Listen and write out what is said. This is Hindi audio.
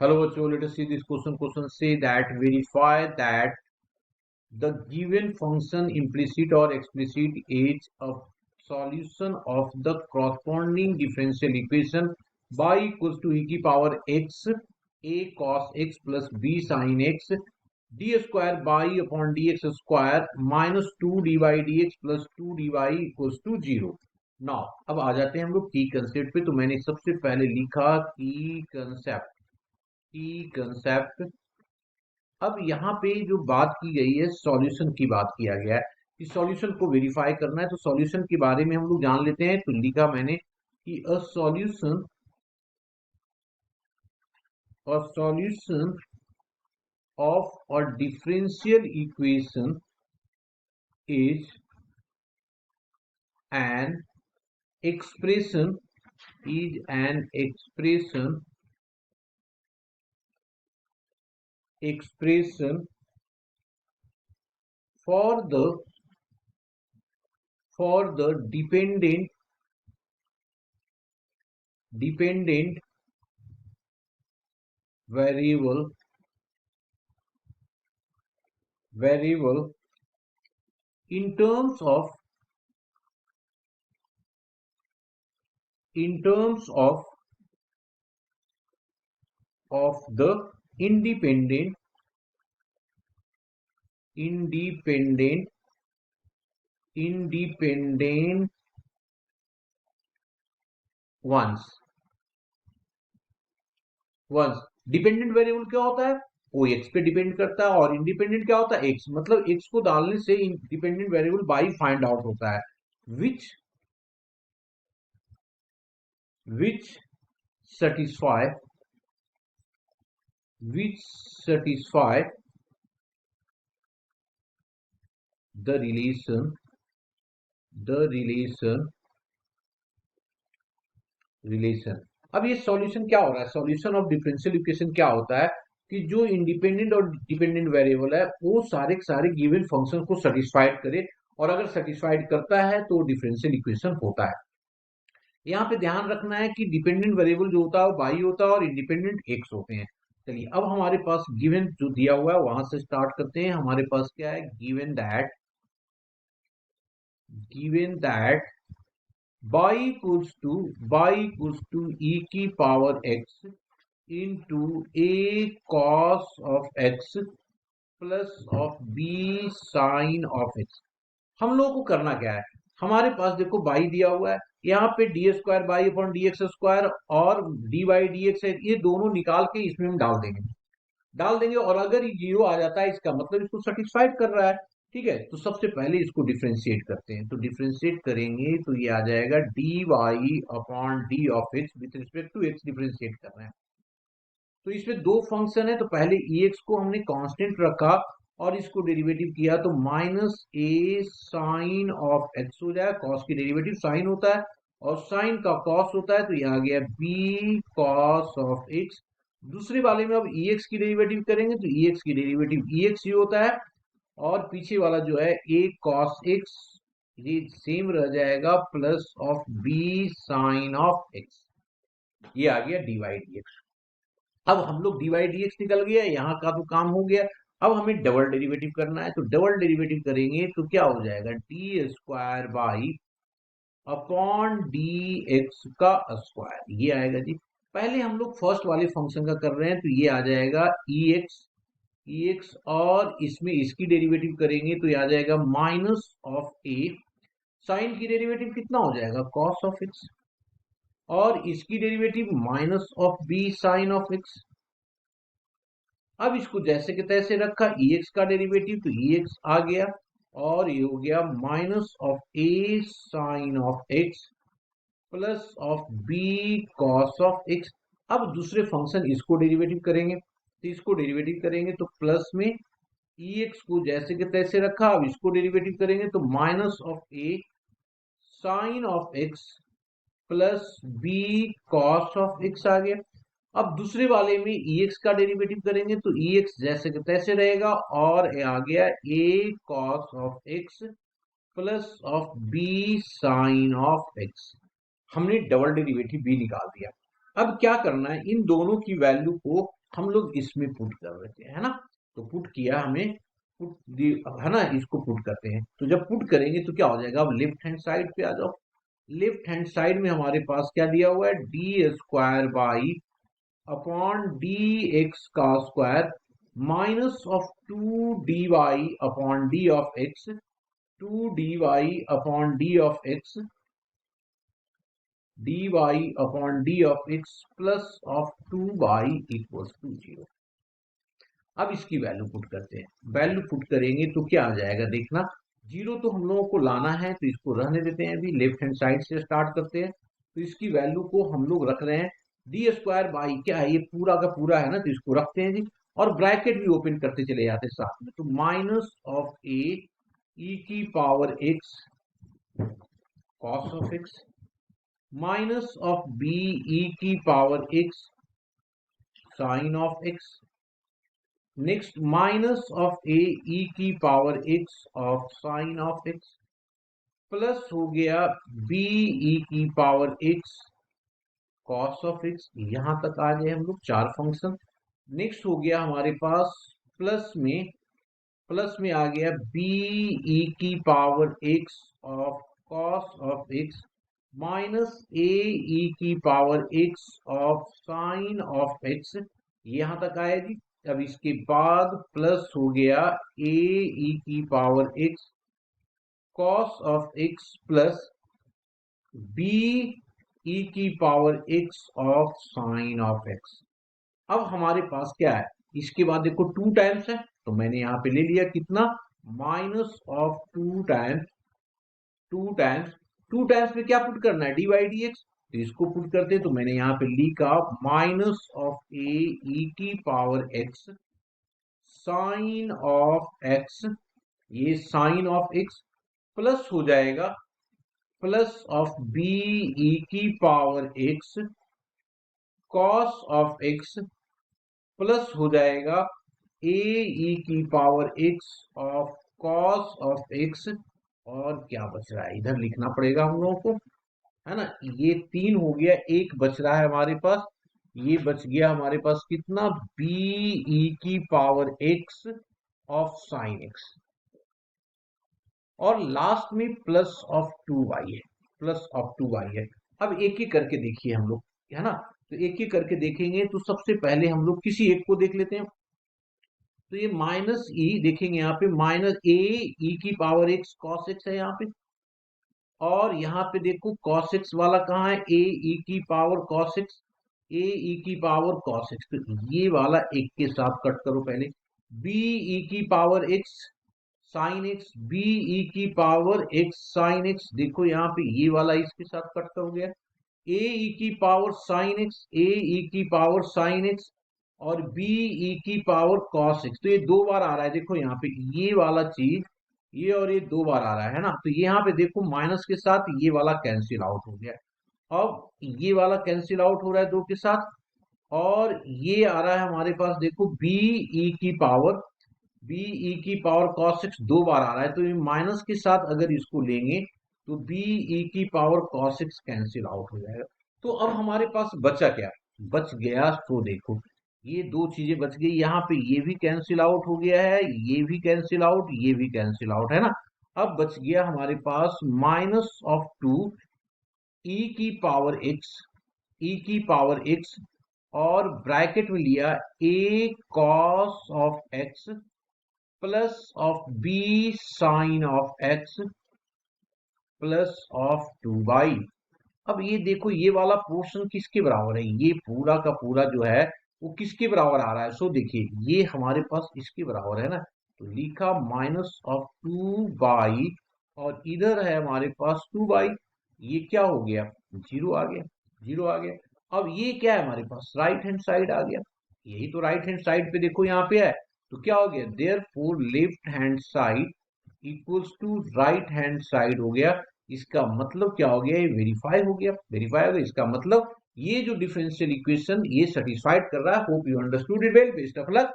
Hello, so let us see this question. Question say that verify that the given function implicit or explicit is a solution of the corresponding differential equation y equals to e की power x a cos x plus b sin x d square y upon dx square minus 2 dy dx plus 2 dy equals to 0. Now अब आ जाते हैं हम लोग की कंसेप्ट पे। तो मैंने सबसे पहले लिखा की कंसेप्ट। अब यहाँ पे जो बात की गई है सॉल्यूशन की बात किया गया है कि सॉल्यूशन को वेरीफाई करना है। तो सॉल्यूशन के बारे में हम लोग जान लेते हैं। तो लिखा मैंने कि a solution of a differential equation is an expression for the dependent variable in terms of the independent ones। Dependent variable क्या होता है? वो एक्स पे डिपेंड करता है। और इंडिपेंडेंट क्या होता है? एक्स। मतलब एक्स को डालने से dependent variable by find out होता है। which satisfy the relation अब ये सॉल्यूशन क्या हो रहा है? सॉल्यूशन ऑफ डिफरेंशियल इक्वेशन क्या होता है कि जो इंडिपेंडेंट और डिपेंडेंट वेरिएबल है वो सारे के सारे गिवन फंक्शन को सेटिस्फाइड करे। और अगर सेटिस्फाइड करता है तो डिफरेंशियल इक्वेशन होता है। यहाँ पे ध्यान रखना है कि डिपेंडेंट वेरिएबल जो होता है वो वाई होता है और इंडिपेंडेंट एक्स होते हैं। चलिए अब हमारे पास गिवन जो दिया हुआ है वहां से स्टार्ट करते हैं। हमारे पास क्या है? Given that y equals to e की power x into a cos of x plus of b sin of x। हम लोगों को करना क्या है? हमारे पास देखो y दिया हुआ है, यहाँ पे D square by upon D x square और डी वाई डी एक्स है। ये दोनों निकाल के इसमें हम डाल देंगे और अगर ये जीरो आ जाता है इसका मतलब इसको सेटिस्फाइड कर रहा है। ठीक है, तो सबसे पहले इसको डिफ्रेंशिएट करते हैं। तो डिफ्रेंशिएट करेंगे तो ये आ जाएगा d y upon D of x with respect to x. Differentiate कर रहे हैं तो इसमें दो फंक्शन है। तो पहले एक्स को हमने कांस्टेंट रखा और इसको डेरिवेटिव किया तो minus a sine of x हो जाए। कॉस की डेरिवेटिव साइन होता है और साइन का कॉस होता है। तो ये आ गया बी कॉस ऑफ एक्स। दूसरे वाले में अब एक्स की डेरिवेटिव करेंगे तो एक्स की डेरिवेटिव एक्स ही होता है और पीछे वाला जो है ए कॉस एक्स ये सेम रह जाएगा plus of B sine of x. ये आ गया डी वाई डी एक्स। अब हम लोग डी वाई डी एक्स निकल गया, यहाँ का तो काम हो गया। अब हमें डबल डेरिवेटिव करना है। तो डबल डेरिवेटिव करेंगे तो क्या हो जाएगा? D square by upon D X का स्क्वायर ये आएगा जी। पहले हम लोग फर्स्ट वाले फंक्शन का कर रहे हैं तो ये आ जाएगा ई एक्स और इसमें इसकी डेरिवेटिव करेंगे तो ये आ जाएगा माइनस ऑफ ए। साइन की डेरिवेटिव कितना हो जाएगा? कॉस ऑफ एक्स और इसकी derivative minus of B sine of x. अब इसको जैसे के तैसे रखा एक्स का डेरिवेटिव तो एक्स आ गया और ये हो गया minus of A sine of x plus of b cos of x. अब दूसरे फंक्शन इसको डेरिवेटिव करेंगे तो इसको डेरिवेटिव करेंगे तो प्लस में एक्स को जैसे के तैसे रखा। अब इसको डेरिवेटिव करेंगे तो minus of A sine of x plus B cos of X आ गया। अब दूसरे वाले में एक्स का डेरिवेटिव करेंगे तो एक्स जैसे के तैसे रहेगा और आ गया A cos of x plus of B sine of X. हमने डबल डेरिवेटिव भी निकाल दिया। अब क्या करना है? इन दोनों की वैल्यू को हम लोग इसमें पुट कर रहे है ना, तो पुट किया हमने, है ना, इसको पुट करते हैं। तो जब पुट करेंगे तो क्या हो जाएगा, अब लेफ्ट हैंड साइड पे आ जाओ। लेफ्ट हैंड साइड में हमारे पास क्या दिया हुआ है, D square by upon D X का square minus of 2 dy upon D of X, 2 dy upon D of X, dy upon D of x plus of 2y equals to 0। अब इसकी वैल्यू पुट करते हैं। वैल्यू पुट करेंगे तो क्या आ जाएगा, देखना, 0 तो हम लोगों को लाना है, तो इसको रहने देते हैं, अभी लेफ्ट हैंड साइड से स्टार्ट करते हैं। तो इसकी वैल्यू को हम लोग रख रहे हैं डी स्क्वायर बाई, क्या है, ये पूरा का पूरा है ना, तो इसको रखते हैं जी, और ब्रैकेट भी ओपन करते चले जाते साथ में। तो माइनस ऑफ ए ई की power x cos of X minus of B E की power x sine of X, next minus of ए ई की power x of sine of x, plus हो गया बी ई की power x cos of X. यहां तक आ गए हम लोग 4 फंक्शन। नेक्स्ट हो गया हमारे पास प्लस में आ गया बी ई की power x of cos of X minus A ई की power x of sine of X. यहां तक आया जी। अब इसके बाद प्लस हो गया ए ई की power x cos of x plus B ई की power x of sine of x. अब हमारे पास क्या है, इसके बाद देखो 2 टाइम्स है, तो मैंने यहां पे ले लिया कितना, माइनस ऑफ 2 टाइम्स, 2 टाइम्स में क्या पुट करना है, डी बाई डी एक्स, तो इसको पुट करते हैं। तो मैंने यहाँ पे लिखा माइनस ऑफ ए ई की power x sine of x, ये साइन ऑफ एक्स प्लस हो जाएगा प्लस ऑफ बी ई की power x cos of x plus हो जाएगा ए ई की power x of cos of x. और क्या बच रहा है, इधर लिखना पड़ेगा हम लोगों को, है ना, ये 3 हो गया, एक बच रहा है हमारे पास, ये बच गया हमारे पास कितना, बी ई की power x of sine x, और लास्ट में प्लस ऑफ 2y है, प्लस ऑफ 2y है। अब एक एक करके देखिए हम लोग, है ना, तो एक एक करके देखेंगे। तो सबसे पहले हम लोग किसी एक को देख लेते हैं। तो ये माइनस ई देखेंगे, यहाँ पे माइनस ए ई की पावर एक्स कॉस एक्स है यहाँ पे, और यहाँ पे देखो cos x वाला कहाँ है, ए ई की पावर cos x, ए ई की पावर cos x, तो ये वाला एक के साथ कट करो पहले, बी ई की power x sine x, b ई की पावर x साइन x, देखो यहाँ पे ये वाला इसके साथ कट कर गया, ए ई की पावर साइन x, ए ई की पावर साइन x, और बी ई की पावर cos x। तो ये 2 बार आ रहा है, देखो यहाँ पे ये वाला चीज, ये और ये 2 बार आ रहा है ना, तो यहाँ पे देखो माइनस के साथ ये वाला कैंसिल आउट हो गया, अब ये वाला कैंसिल आउट हो रहा है 2 के साथ, और ये आ रहा है हमारे पास, देखो बी ई की पावर, बी ई की पावर cos x 2 बार आ रहा है, तो ये माइनस के साथ अगर इसको लेंगे तो बी ई की power cos x cancel out हो जाएगा। तो अब हमारे पास बचा क्या, बच गया, तो देखो ये 2 चीजें बच गई, यहाँ पे ये भी कैंसिल आउट हो गया है, ये भी कैंसिल आउट, ये भी कैंसिल आउट, है ना। अब बच गया हमारे पास माइनस ऑफ 2 ई की पावर x, ई की पावर x, और ब्रैकेट में लिया a cos of x plus of b sine of x plus of 2y। अब ये देखो ये वाला पोर्शन किसके बराबर है, ये पूरा का पूरा जो है वो किसके बराबर आ रहा है, सो देखिए ये हमारे पास इसके बराबर है ना, तो लिखा माइनस ऑफ 2y, और इधर है हमारे पास 2y, ये क्या हो गया, 0 आ गया, 0 आ गया। अब ये क्या है हमारे पास, राइट हैंड साइड आ गया, यही तो राइट हैंड साइड पे देखो यहाँ पे है, तो क्या हो गया, therefore left hand side equals to right hand side हो गया। इसका मतलब क्या हो गया, ये वेरीफाई हो गया, वेरीफाई हो गया, इसका मतलब ये जो डिफरेंशियल इक्वेशन ये सेटिस्फाइड कर रहा है। Hope you understood it well, best of luck.